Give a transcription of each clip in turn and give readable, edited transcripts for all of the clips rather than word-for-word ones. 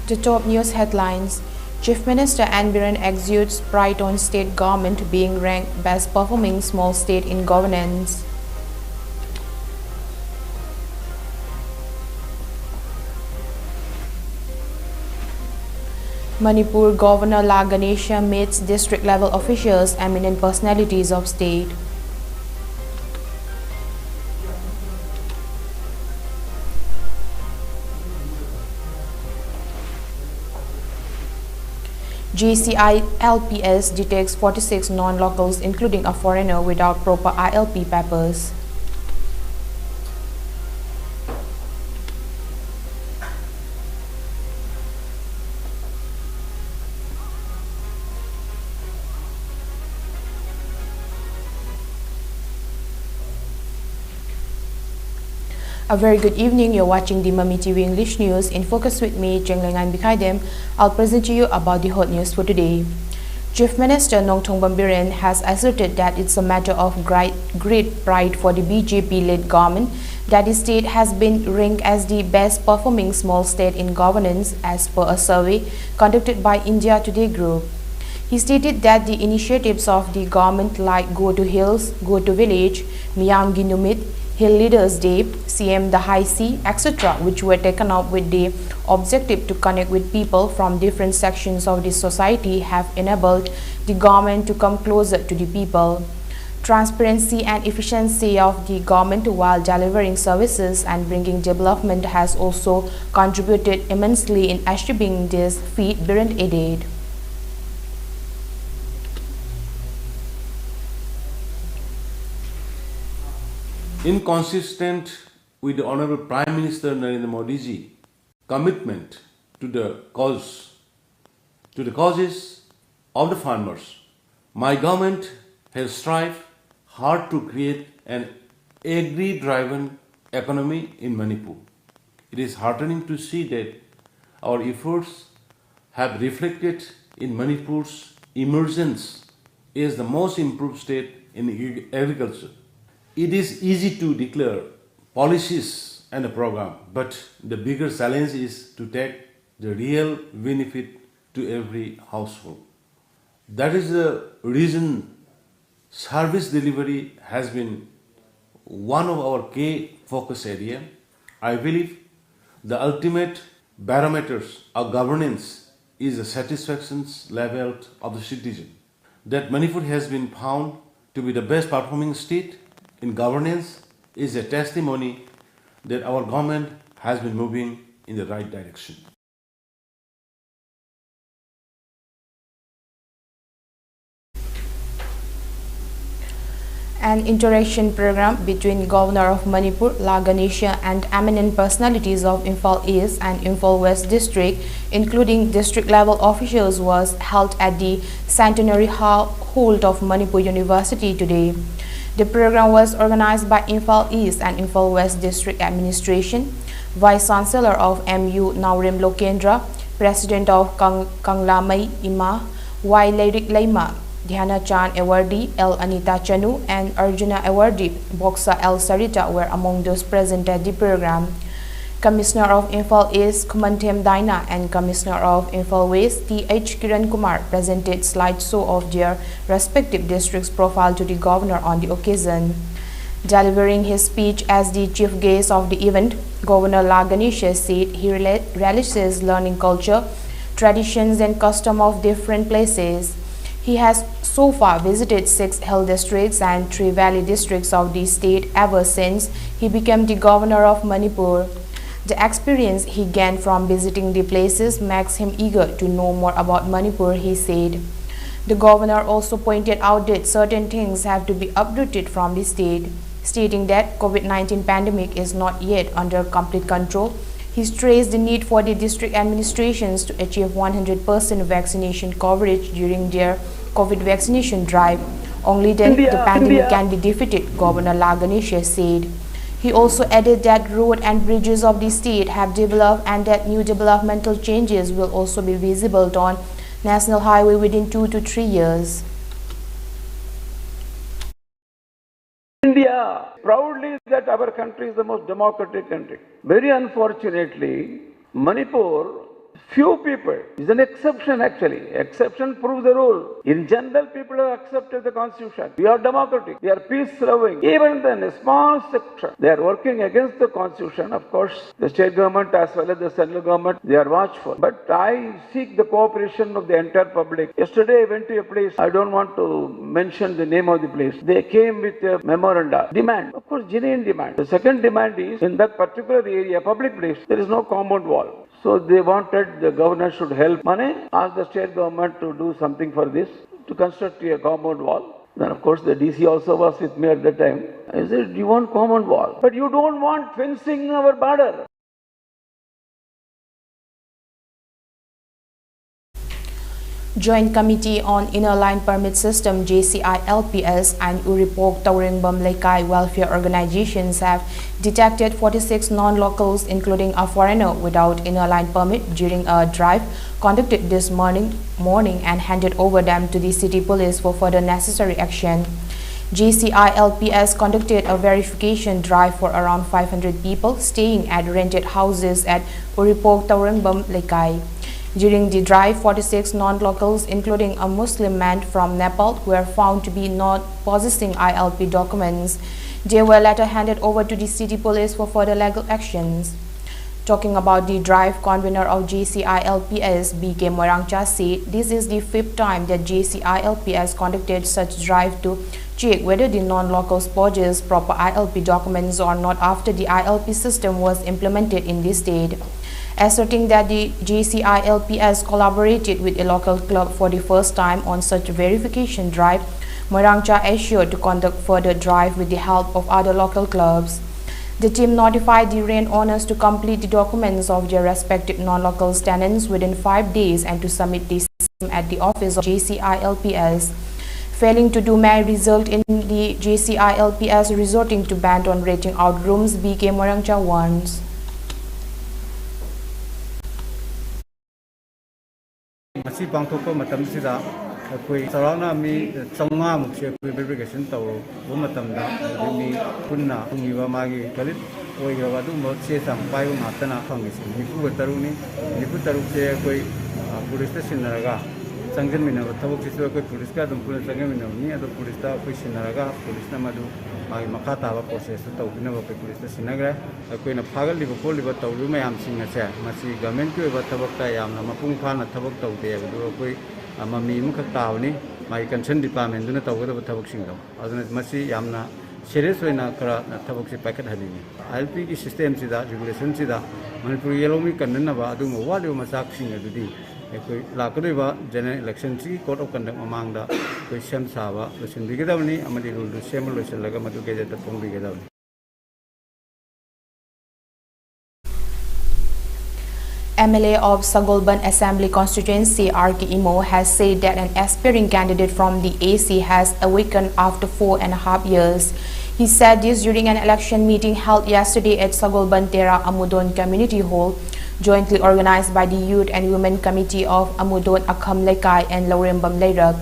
The top news headlines. Chief Minister N. Biren exudes pride on state government being ranked best performing small state in governance. Manipur Governor La Ganesha meets district level officials, eminent personalities of state. JCI-LPS detects 46 non-locals including a foreigner without proper ILP papers. A very good evening. You're watching the Mami TV English News. In focus with me, CHENGLEINGANBI KHAIDEM. I'll present to you about the hot news for today. Chief Minister Biren has asserted that it's a matter of great pride for the BJP-led government that the state has been ranked as the best performing small state in governance as per a survey conducted by India Today Group. He stated that the initiatives of the government like Go to Hills, Go to Village, Miyam Ginumit, Hill Leaders Day, CM the High Sea, etc., which were taken up with the objective to connect with people from different sections of the society, have enabled the government to come closer to the people. Transparency and efficiency of the government while delivering services and bringing development has also contributed immensely in achieving this feat, Biren added. Inconsistent with the Honorable Prime Minister Narendra Modi ji commitment to the causes of the farmers, my government has strived hard to create an agri-driven economy in Manipur. It is heartening to see that our efforts have reflected in Manipur's emergence as the most improved state in agriculture. It is easy to declare policies and a program, but the bigger challenge is to take the real benefit to every household. That is the reason service delivery has been one of our key focus areas. I believe the ultimate barometers of governance is the satisfaction level of the citizen. That Manipur has been found to be the best performing state in governance is a testimony that our government has been moving in the right direction. An interaction program between Governor of Manipur, La Ganesha, and eminent personalities of Imphal East and Imphal West District, including district-level officials, was held at the Centenary Hall of Manipur University today. The program was organized by Imphal East and Imphal West District Administration, Vice Chancellor of MU Naurem Lokendra, President of Kanglamai Ima, Y. Lyric Laima, Dhyana Chan awardee L. Anita Chanu, and Arjuna awardee Boksa L. Sarita were among those present at the program. Commissioner of Imphal East Kumantem Daina and Commissioner of Imphal West T.H. Kiran Kumar presented slideshow of their respective districts' profile to the governor on the occasion. Delivering his speech as the chief guest of the event, Governor La Ganesha said he relishes learning culture, traditions and custom of different places. He has so far visited 6 hill districts and 3 valley districts of the state ever since he became the governor of Manipur. The experience he gained from visiting the places makes him eager to know more about Manipur, he said. The governor also pointed out that certain things have to be uprooted from the state, stating that COVID-19 pandemic is not yet under complete control. He stressed the need for the district administrations to achieve 100% vaccination coverage during their COVID vaccination drive. Only then the pandemic can be defeated, Governor La Ganesha said. He also added that roads and bridges of the state have developed and that new developmental changes will also be visible on national highway within 2 to 3 years. India proudly that our country is the most democratic country. Very unfortunately, Manipur Few people. It's an exception actually. Exception proves the rule. In general, people have accepted the constitution. We are democratic. We are peace-loving. Even then, a small section, they are working against the constitution. Of course, the state government as well as the central government, they are watchful. But I seek the cooperation of the entire public. Yesterday, I went to a place. I don't want to mention the name of the place. They came with a memoranda. Demand. Of course, genuine demand. The second demand is, in that particular area, public place, there is no compound wall. So they wanted the governor should help money, ask the state government to do something for this, to construct a compound wall. Then of course the DC also was with me at that time. I said, you want compound wall, but you don't want fencing our border. Joint Committee on Inner Line Permit System JCI-LPS and Uripok Tauringbam Lekai welfare organizations have detected 46 non-locals including a foreigner without inner line permit during a drive conducted this morning and handed over them to the city police for further necessary action. JCI-LPS conducted a verification drive for around 500 people staying at rented houses at Uripok Tauringbam Lekai. During the drive, 46 non-locals, including a Muslim man from Nepal, were found to be not possessing ILP documents. They were later handed over to the city police for further legal actions. Talking about the drive, convener of JCI-LPS, B.K. Morangcha, said this is the 5th time that JCI-LPS conducted such drive to check whether the non-locals possess proper ILP documents or not after the ILP system was implemented in this state. Asserting that the JCI-LPS collaborated with a local club for the first time on such a verification drive, Morangcha assured to conduct further drive with the help of other local clubs. The team notified the rent owners to complete the documents of their respective non-local tenants within 5 days and to submit the same at the office of JCI-LPS. Failing to do may result in the JCI-LPS resorting to ban on renting out rooms, B.K. Morangcha warns. Masih pangthokpa matamsida akoi sarana mi chonga mukse akoi verification tawro bo matamda mi punna tungiba magi kalit oiga du mo che sam pai matana phangisi nipu taruni nipu tarukse akoi police station naraga changjan mina thabok sisu akoi police ka dum pura changjan mina ni ado police ta akoi sinaraga police na madu magi makha taba process tawbina ba police ta sinagra akoi na phagal liba ko liba tawlu mayam singa che masi government ki ba thabok ta yamna mapung phana thabok tawde adu akoi Mami mukha tawni mai concern department duna tawgada thabok singam aduna masi yamna serious oina kara thabok si packet halini ILP ki system sida regulation sida Manipur yellow mi kanna ba adu mo wali masak singa dudi ekoi lakadoi general election si code of conduct mamangda koi sem saba losin bigedawni amadi rule sem losin laga madu gejeta pong bigedawni. MLA of Sagolban Assembly Constituency R.K. Imo has said that an aspiring candidate from the AC has awakened after 4.5 years. He said this during an election meeting held yesterday at Sagolban Tera Amudon Community Hall, jointly organized by the Youth and Women Committee of Amudon Akham Lekai and Laurimbam Leirak.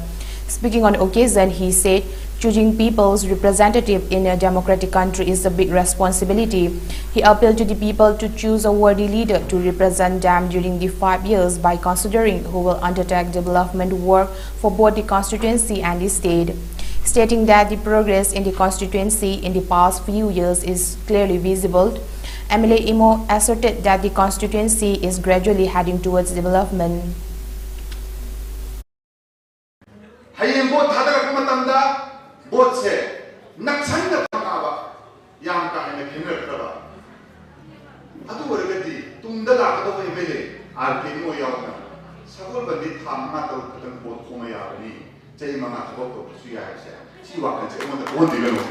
Speaking on the occasion, he said, choosing people's representative in a democratic country is a big responsibility. He appealed to the people to choose a worthy leader to represent them during the 5 years by considering who will undertake development work for both the constituency and the state. Stating that the progress in the constituency in the past few years is clearly visible, MLA Imo asserted that the constituency is gradually heading towards development. Both say, Naksang the Pakava, Yamka and the Kinder. Adu Tundala, the way, Artino Yama, Sagoba did Hamato, and both Homayari, Jaymana, Boko, Suya, Siwak and Jaymana, one development.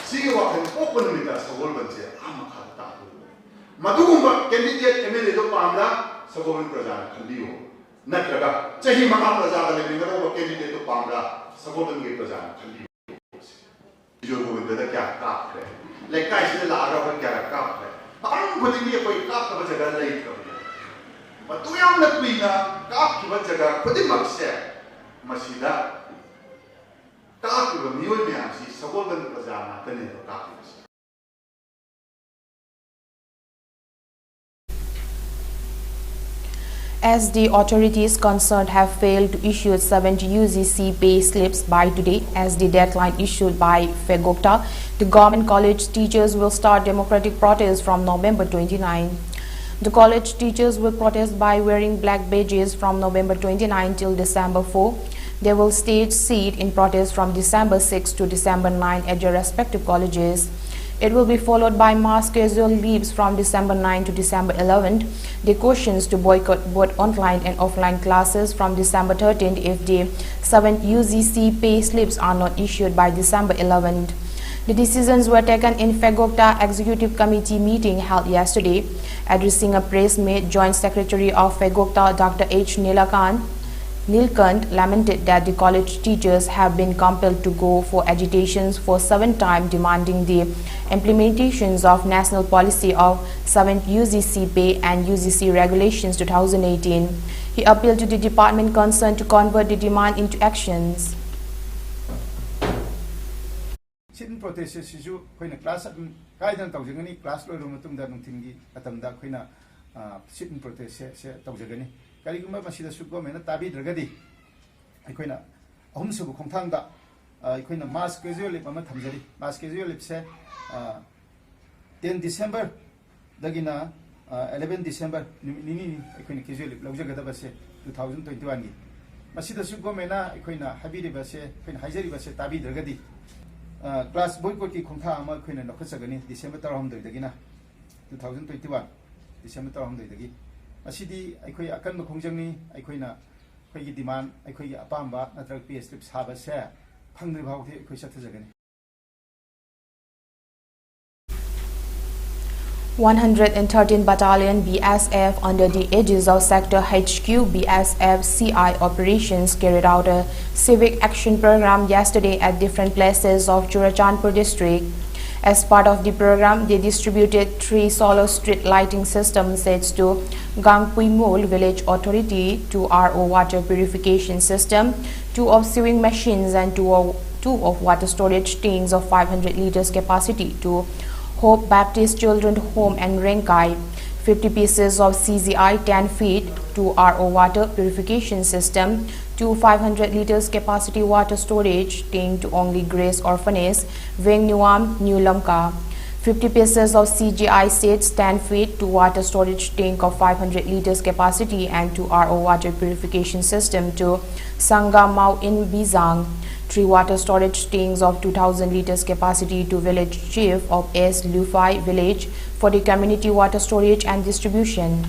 Siwak and open with us, Sagoban say, Amakata. Madumba, candidate Emilio Panda, Sagoban Prajan, Kandio. Nakraga, Chahi Mama Praja, the Mingo candidate to Panga, Sabotan Praja, you go with the cat, like I said, Lara Caracap. I'm putting me a quick cup of a later. But to young the Queen, Kap to Vajaga, pretty much said, Masida, Kap to the new Nancy, Sabotan Praja, the name of Kap. As the authorities concerned have failed to issue 70 UGC pay slips by today, as the deadline issued by FEGOCTA, the government college teachers will start democratic protests from November 29. The college teachers will protest by wearing black badges from November 29 till December 4. They will stage sit in protest from December 6 to December 9 at their respective colleges. It will be followed by mass casual leaves from December 9 to December 11. The cautions to boycott both online and offline classes from December 13 if the 7th UGC pay slips are not issued by December 11. The decisions were taken in FEGOCTA Executive Committee meeting held yesterday. Addressing a press meet, Joint Secretary of FEGOCTA Dr. H. Nilkant lamented that the college teachers have been compelled to go for agitations for 7 times demanding the implementations of national policy of 7th UGC pay and UGC regulations 2018. He appealed to the department concerned to convert the demand into actions. Sit-in protest issue koina class kaidan tawjagani class lo matungda nungtingi atamda koina sit-in protest se tawjagani karigumba masida sukko mena tabi dragadi koina ahum subu khongthangda koina mass casual lip ama thamjari mass casual lip se 10 December dagina 11 December nini koina casual lip lawjagada base 2021 gi masida sukko mena koina habiri base koina haijari base tabi dragadi class boycott ki khongtha ama khoina nokhasagani December 3 dagina 2021 December 3 dagi asidi aikhoi akan khongjangni aikhoina khoi gi demand aikhoi gi apamba natrak pay slip saba se phangri bhau the khoi sathajagani 113 Battalion BSF under the aegis of Sector HQ BSF CI operations carried out a civic action program yesterday at different places of Churachandpur district. As part of the program, they distributed 3 solar street lighting system sets to Gangpuimol Village Authority, 2 RO water purification system, 2 of sewing machines and 2 of water storage tanks of 500 liters capacity to Hope Baptist Children's Home and Renkai, 50 pieces of CZI 10 feet, 2 RO water purification system, 2 500 liters capacity water storage tank to Only Grace Orphanage, Veng Nuam, New Lamka, 50 pieces of CGI sets 10 feet, 2 water storage tank of 500 liters capacity and 2 RO water purification system to Sangamau in Bizang, 3 water storage tanks of 2000 liters capacity to Village Chief of S. Lufai Village for the community water storage and distribution.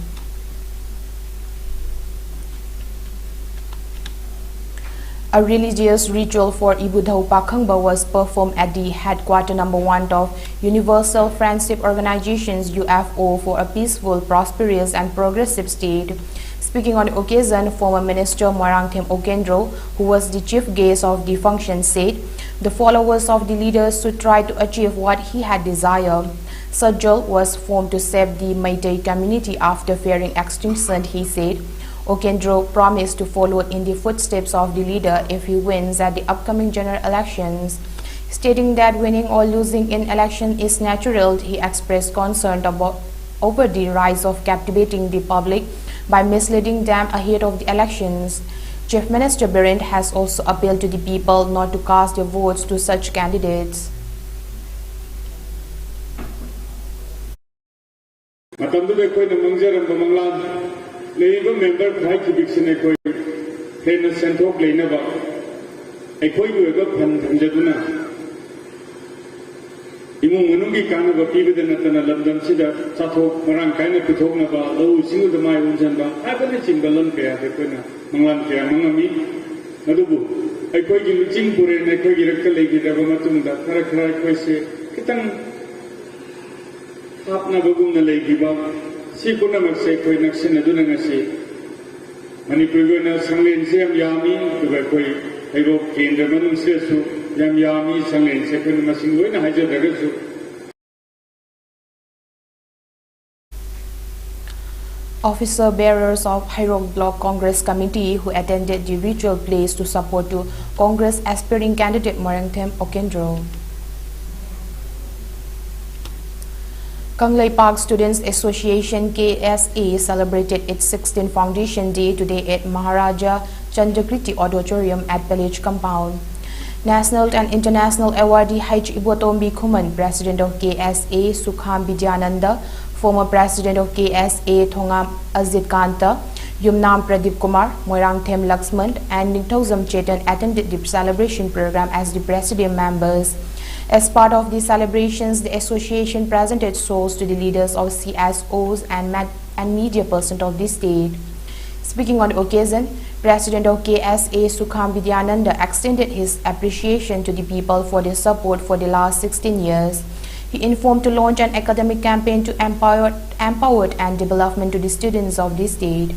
A religious ritual for Ibudhau Pakhangba was performed at the headquarter number 1 of Universal Friendship Organizations UFO for a peaceful, prosperous and progressive state. Speaking on the occasion, former Minister Marangthem Okendro, who was the chief guest of the function, said the followers of the leaders should try to achieve what he had desired. Sajjal was formed to save the Meitei community after fearing extinction, he said. Okendro promised to follow in the footsteps of the leader if he wins at the upcoming general elections. Stating that winning or losing in election is natural, he expressed concern over the rise of captivating the public by misleading them ahead of the elections. Chief Minister Birend has also appealed to the people not to cast their votes to such candidates. Imung menunggi karena bagi bedana tanah lamdam sida satu orang kaya putok naba lau singu damai unjan bang apa ni cinggalan kaya dekona manglan kaya mangami nadubu aikoi gilu cingpure aikoi girakka lagi daba matung da kara aikoi se kitang apna bagum na lagi ba si kuna maksai koi naksin aduna ngasi Manipur na sanglen se am yami tu aikoi airo kendra manung se su yam yami sanglen se kuna masing na haja daga su. Officer bearers of Hairok Block Congress Committee who attended the ritual place to support to Congress aspiring candidate Marangthem Okendro. Kanglei Park Students Association KSA celebrated its 16th Foundation Day today at Maharaja Chandrakriti Auditorium at Village Compound. National and International Awardee H. Ibotombi Kuman, President of KSA Sukham Vidyananda, former President of KSA Thongam Azit Kanta, Yumnam Pradeep Kumar, Moirang Them Laxman, and Ningthozam Chetan attended the celebration program as the Presidium members. As part of the celebrations, the association presented souls to the leaders of CSOs and media persons of the state. Speaking on the occasion, President of KSA Sukham Vidyananda extended his appreciation to the people for their support for the last 16 years. He informed to launch an academic campaign to empower and development to the students of the state.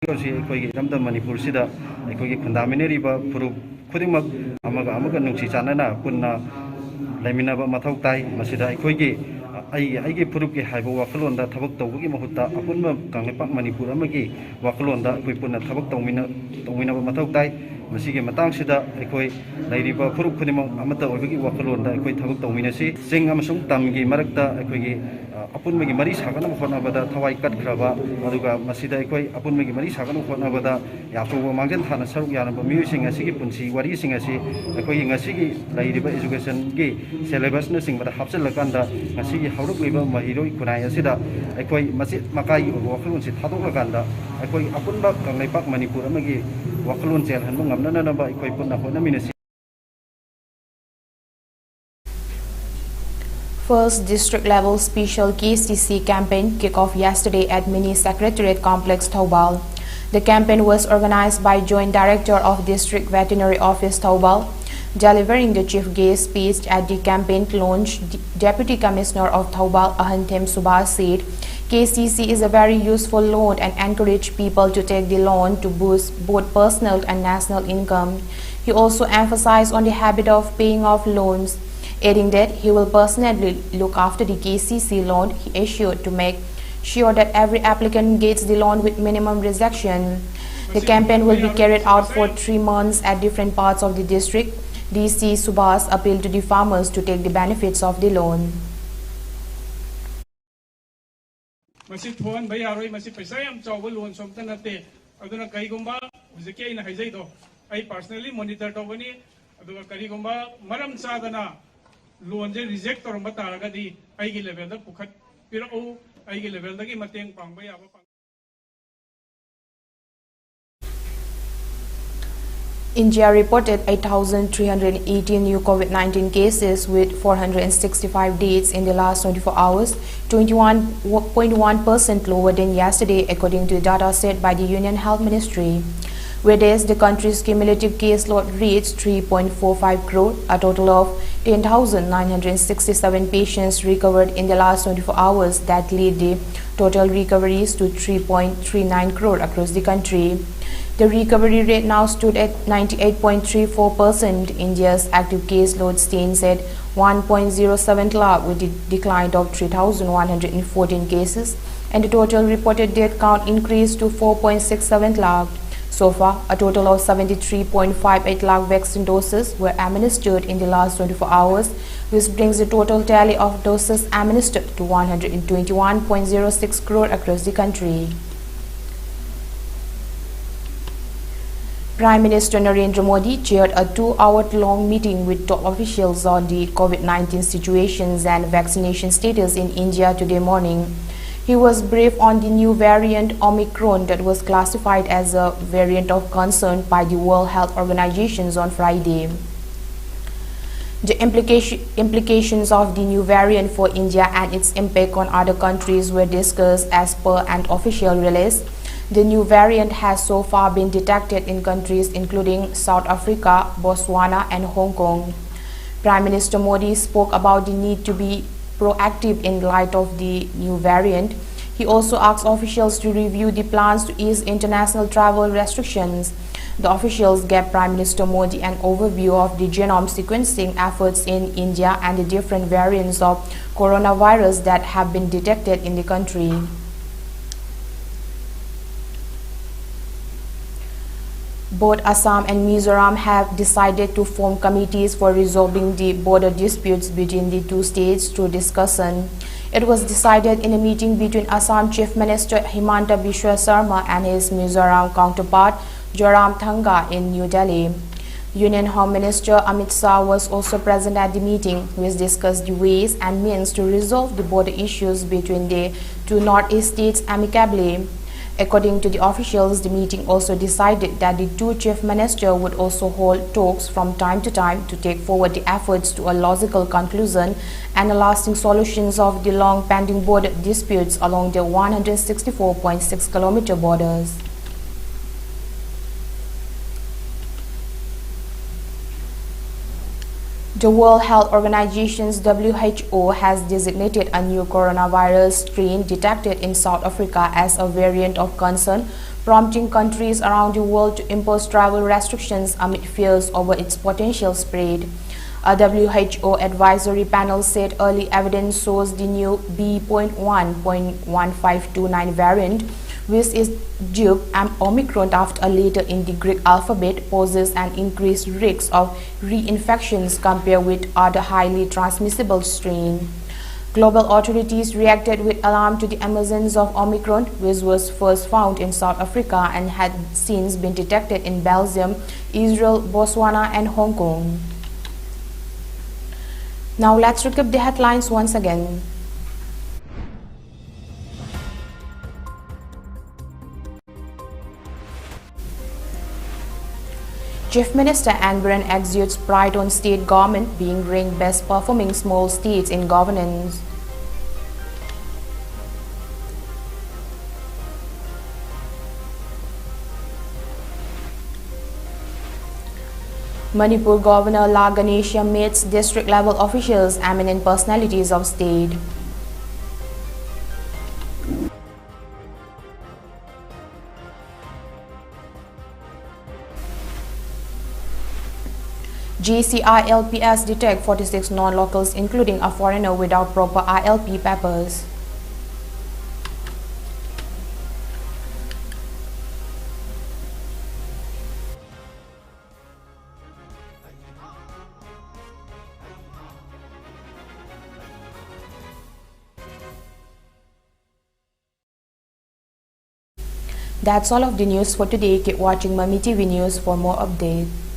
Manipur sida aikogi khundamine ba puru khudimak amaga nungsi chanana punna laiminaba mathau tai masida aikogi aigi puru ke haibo wakalonda thabak tawgi mahutta apunma Kanglepak Manipur amagi wakalonda akoi punna thabak tawmina ba mathau tai masige matang sida aikoi lairiba puru khudimak amata oibagi wakalonda aikoi thabak tawmina si jing amasung tamgi marakta aikogi apunmagi mari sagana khonabada thawai kat khraba aduga masida aikoi apunmagi mari sagana khonabada yachuba mangjen thana saruk yanaba miusing asigi punsi wari sing asi aikoi ngasigi lairiba education gi syllabus na singbada hapchalakanda ngasigi hauruk liba mahiroi kunai asida aikoi masi makai wakalun si thadokakanda aikoi apunba Kangleipak Manipur amagi wakalun chel hanba ngamna na ba aikoi punna honaminasi. First district level special KCC campaign kicked off yesterday at Mini Secretariat Complex Taubal. The campaign was organized by Joint Director of District Veterinary Office Taubal. Delivering the chief guest speech at the campaign launch, Deputy Commissioner of Taubal Ahanthem Subhas said, KCC is a very useful loan and encourage people to take the loan to boost both personal and national income. He also emphasized on the habit of paying off loans, adding that he will personally look after the KCC loan. He assured to make sure that every applicant gets the loan with minimum rejection. The campaign will be carried out for 3 months at different parts of the district. DC Subhas appealed to the farmers to take the benefits of the loan. Masi thuan bai aroi masi paisa yam chawba loan somta nate aduna kaigumba hujike ina haijai do ai personally monitor tawani aduga karigumba maram chadana loan je reject toramba taragadi aigi level da pukhat pirau aigi level da gi mateng pangba yaba. India reported 8,318 new COVID-19 cases with 465 deaths in the last 24 hours, 21.1% lower than yesterday according to data set by the Union Health Ministry. With this, the country's cumulative caseload reached 3.45 crore. A total of 10,967 patients recovered in the last 24 hours. That lead the total recoveries to 3.39 crore across the country. The recovery rate now stood at 98.34%. India's active caseload stands at 1.07 lakh with a decline of 3,114 cases, and the total reported death count increased to 4.67 lakh. So far, a total of 73.58 lakh vaccine doses were administered in the last 24 hours, which brings the total tally of doses administered to 121.06 crore across the country. Prime Minister Narendra Modi chaired a 2-hour-long meeting with top officials on the COVID-19 situations and vaccination status in India today morning. He was briefed on the new variant Omicron that was classified as a variant of concern by the World Health Organization on Friday. The implications of the new variant for India and its impact on other countries were discussed as per an official release. The new variant has so far been detected in countries including South Africa, Botswana and Hong Kong. Prime Minister Modi spoke about the need to be proactive in light of the new variant. He also asked officials to review the plans to ease international travel restrictions. The officials gave Prime Minister Modi an overview of the genome sequencing efforts in India and the different variants of coronavirus that have been detected in the country. Both Assam and Mizoram have decided to form committees for resolving the border disputes between the two states through discussion. It was decided in a meeting between Assam Chief Minister Himanta Biswa Sarma and his Mizoram counterpart Zoramthanga in New Delhi. Union Home Minister Amit Shah was also present at the meeting, which discussed the ways and means to resolve the border issues between the two northeast states amicably. According to the officials, the meeting also decided that the two chief ministers would also hold talks from time to time to take forward the efforts to a logical conclusion and a lasting solutions of the long pending border disputes along the 164.6-kilometer borders. The World Health Organization's WHO has designated a new coronavirus strain detected in South Africa as a variant of concern, prompting countries around the world to impose travel restrictions amid fears over its potential spread. A WHO advisory panel said early evidence shows the new B.1.1529 variant, which is dubbed Omicron after a letter in the Greek alphabet, poses an increased risk of reinfections compared with other highly transmissible strains. Global authorities reacted with alarm to the emergence of Omicron, which was first found in South Africa and had since been detected in Belgium, Israel, Botswana, and Hong Kong. Now let's recap the headlines once again. Chief Minister N. Biren exudes pride on state government being ranked best performing small states in governance. Manipur Governor La Ganesha meets district-level officials, eminent personalities of state. GCILPS detect 46 non-locals, including a foreigner without proper ILP papers. That's all of the news for today. Keep watching Mami TV News for more updates.